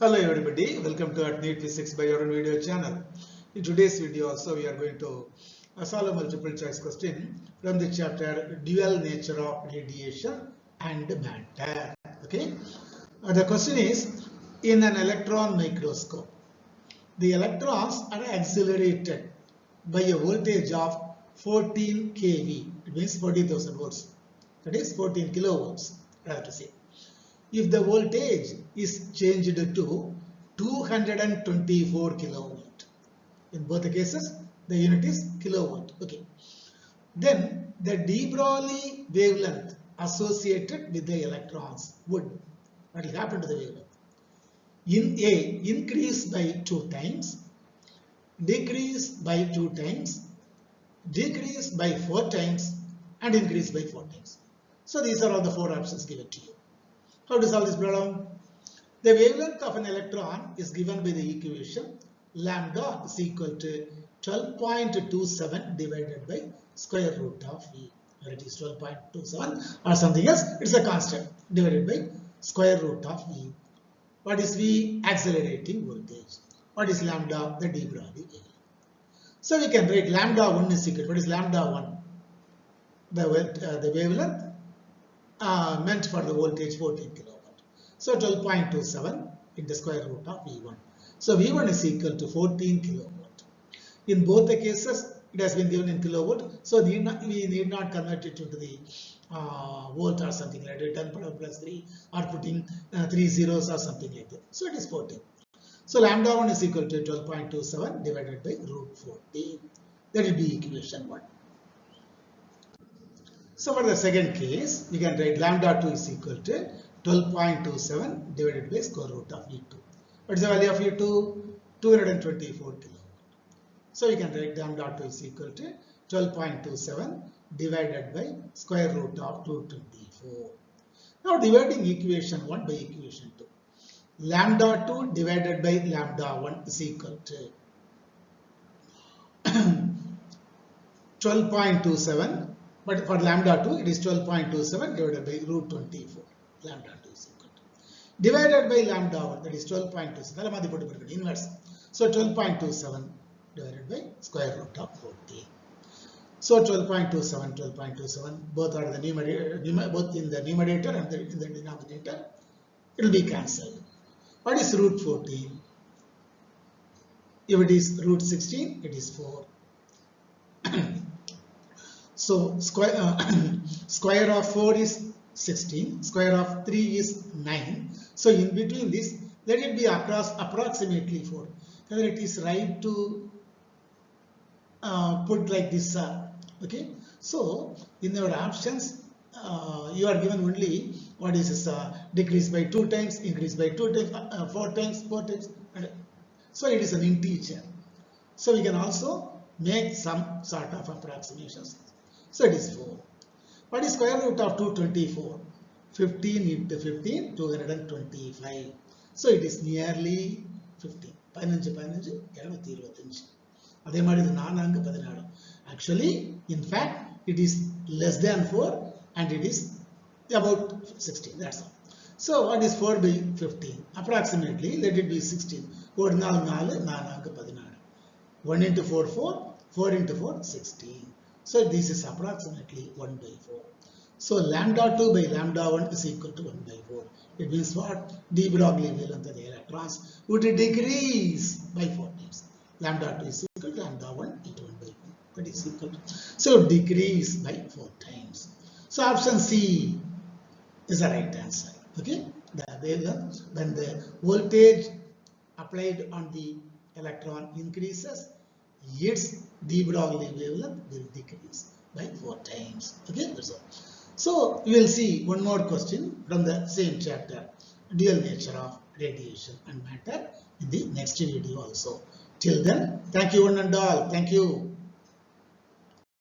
Hello everybody, welcome to NEET Physics by Arun video channel. In today's video also we are going to solve a multiple choice question from the chapter Dual Nature of Radiation and Matter. Okay, the question is, in an electron microscope, the electrons are accelerated by a voltage of 14 kV, it means 40,000 volts, that is 14 kilovolts, I have to say. If the voltage is changed to 224 kilovolt, in both the cases the unit is kilovolt, okay, then the de Broglie wavelength associated with the electrons would, what will happen to the wavelength? In A, increase by 2 times, decrease by 2 times, decrease by 4 times, and increase by 4 times. So these are all the 4 options given to you. How to solve this problem? The wavelength of an electron is given by the equation lambda is equal to 12.27 divided by square root of V. Whether it is 12.27 or something else, it's a constant divided by square root of V. What is V? Accelerating voltage. What is lambda? The de Broglie wavelength. So we can write lambda 1 is equal to, what is lambda 1? The wavelength meant for the voltage 14 kilovolt. So 12.27 in the square root of V1. So V1 is equal to 14 kilovolt. In both the cases, it has been given in kilovolt. So we need not convert it into the volt or something like that, 10 plus 3 or putting 3 zeros or something like that. So it is 14. So lambda 1 is equal to 12.27 divided by root 14. That will be equation 1. So for the second case, we can write lambda 2 is equal to 12.27 divided by square root of V2. What is the value of V2? 224 kilovolt. So we can write lambda 2 is equal to 12.27 divided by square root of 224. Now dividing equation 1 by equation 2. Lambda 2 divided by lambda 1 is equal to 12.27. But for lambda 2, it is 12.27 divided by root 24. Lambda 2 is equal to. Divided by lambda 1, that is 12.27. Inverse. So 12.27 divided by square root of 14. So 12.27, both are the numerator, both in the numerator and in the denominator. It will be cancelled. What is root 14? If it is root 16, it is 4. So square of 4 is 16, square of 3 is 9. So in between this, let it be approximately 4. Whether it is right to put like this, okay. So in your options, you are given only what is this, decrease by 2 times, increase by 2 times, 4 times, 4 times. So it is an integer. So we can also make some sort of approximations. So it is 4. What is square root of 224? 15 into 15, 225. So it is nearly 15. 15, 225. Actually, in fact, it is less than 4 and it is about 16. That's all. So what is 4 by 15? Approximately, let it be 16. 1 into 4, 4. 4 into 4, 16. So this is approximately 1 by 4. So lambda 2 by lambda 1 is equal to 1 by 4. It means what? De Broglie wavelength of the electrons would decrease by 4 times. Lambda 2 is equal to lambda 1 into 1 by 4. That is equal to. So decrease by 4 times. So option C is the right answer. Okay? The wavelength, when the voltage applied on the electron increases, its de Broglie wavelength will decrease by 4 times. Okay, that's all. So we will see one more question from the same chapter, dual nature of radiation and matter, in the next video also. Till then, thank you one and all. Thank you.